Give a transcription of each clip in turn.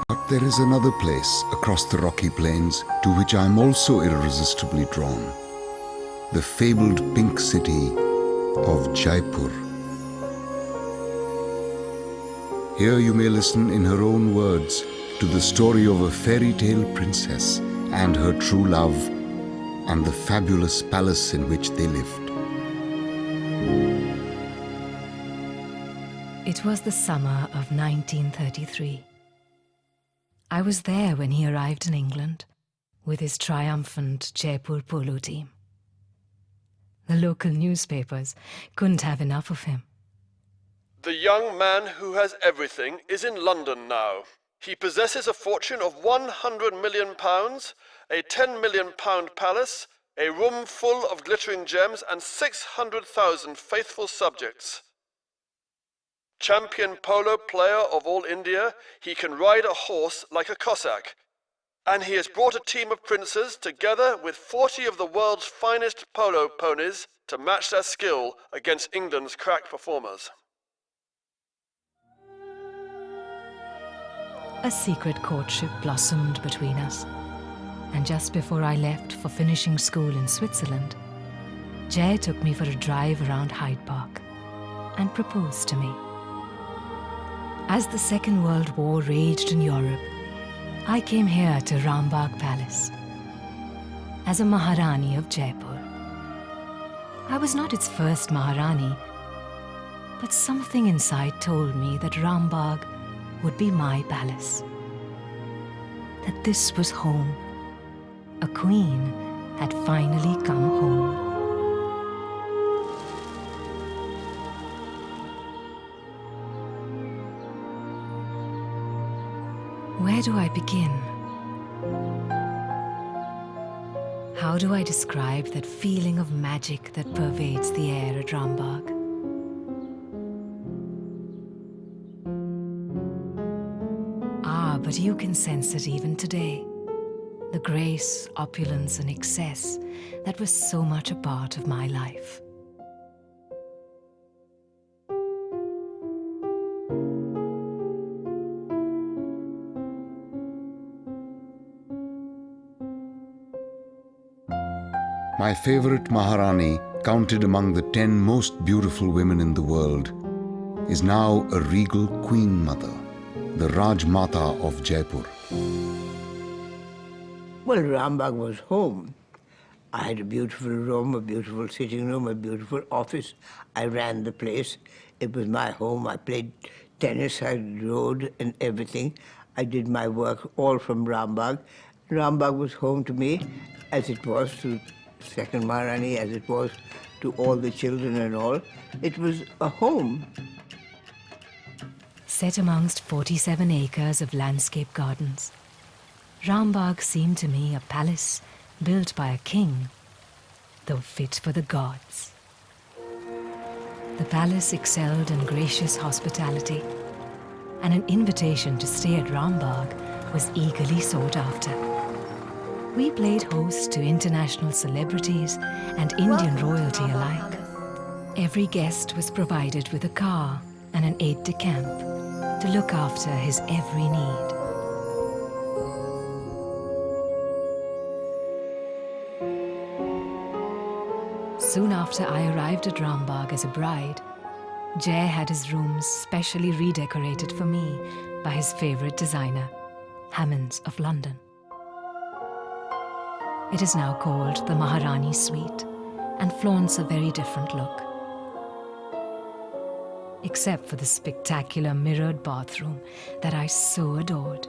But there is another place across the rocky plains to which I am also irresistibly drawn. The fabled pink city of Jaipur. Here you may listen in her own words to the story of a fairy tale princess and her true love and the fabulous palace in which they lived. It was the summer of 1933. I was there when he arrived in England with his triumphant Jaipur polo team. The local newspapers couldn't have enough of him. The young man who has everything is in London now. He possesses a fortune of £100 million, a £10 million palace, a room full of glittering gems, and 600,000 faithful subjects. Champion polo player of all India, he can ride a horse like a Cossack. And he has brought a team of princes together with 40 of the world's finest polo ponies to match their skill against England's crack performers. A secret courtship blossomed between us, and just before I left for finishing school in Switzerland, Jay took me for a drive around Hyde Park and proposed to me. As the Second World War raged in Europe, I came here to Rambagh Palace as a Maharani of Jaipur. I was not its first Maharani, but something inside told me that Rambagh would be my palace. That this was home. A queen had finally come home. Where do I begin? How do I describe that feeling of magic that pervades the air at Rambagh? But you can sense it even today. The grace, opulence, and excess that was so much a part of my life. My favorite Maharani, counted among the 10 most beautiful women in the world, is now a regal queen mother, the Rajmata of Jaipur. Well, Rambagh was home. I had a beautiful room, a beautiful sitting room, a beautiful office. I ran the place. It was my home. I played tennis, I rode and everything. I did my work all from Rambagh. Rambagh was home to me, as it was to Second Maharani, as it was to all the children and all. It was a home. Set amongst 47 acres of landscape gardens, Rambagh seemed to me a palace built by a king, though fit for the gods. The palace excelled in gracious hospitality, and an invitation to stay at Rambagh was eagerly sought after. We played host to international celebrities and Indian royalty alike. Every guest was provided with a car and an aide-de-camp to look after his every need. Soon after I arrived at Rambagh as a bride, Jay had his rooms specially redecorated for me by his favorite designer, Hammonds of London. It is now called the Maharani Suite and flaunts a very different look. Except for the spectacular mirrored bathroom that I so adored.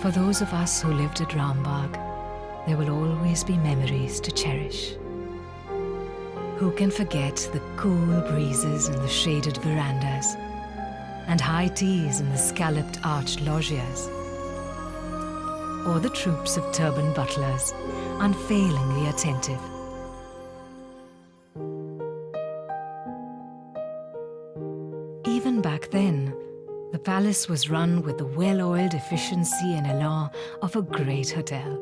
For those of us who lived at Rambagh, there will always be memories to cherish. Who can forget the cool breezes in the shaded verandas and high teas in the scalloped arched loggias? Or the troops of turbaned butlers, unfailingly attentive. Even back then, the palace was run with the well-oiled efficiency and elan of a great hotel.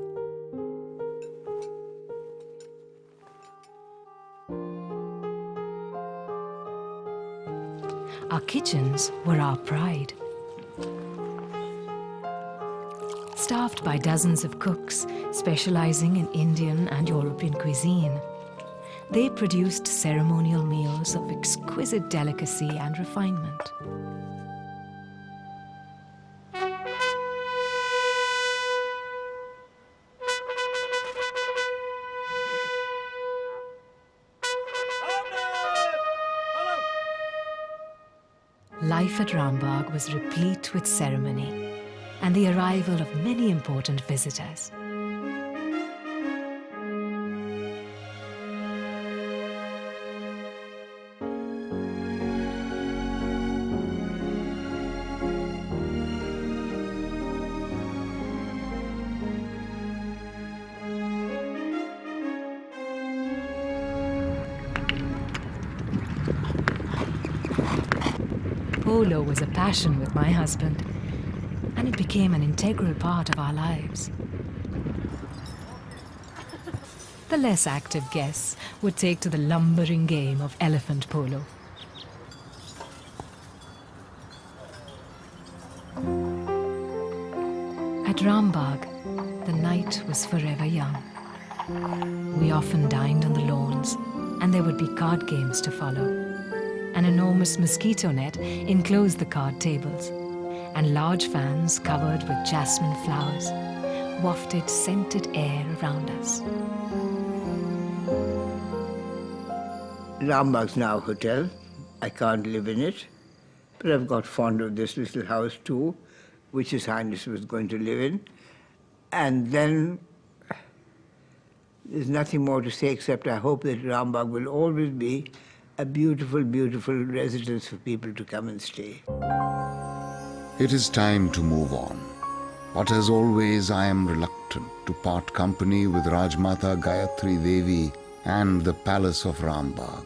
Our kitchens were our pride. Staffed by dozens of cooks specializing in Indian and European cuisine, they produced ceremonial meals of exquisite delicacy and refinement. Life at Rambagh was replete with ceremony and the arrival of many important visitors. Polo was a passion with my husband, and it became an integral part of our lives. The less active guests would take to the lumbering game of elephant polo. At Rambagh, the night was forever young. We often dined on the lawns, and there would be card games to follow. An enormous mosquito net enclosed the card tables, and large fans covered with jasmine flowers wafted scented air around us. Rambagh's now a hotel. I can't live in it, but I've got fond of this little house too, which His Highness was going to live in. And then there's nothing more to say except I hope that Rambagh will always be a beautiful, beautiful residence for people to come and stay. It is time to move on. But as always, I am reluctant to part company with Rajmata Gayatri Devi and the palace of Rambagh.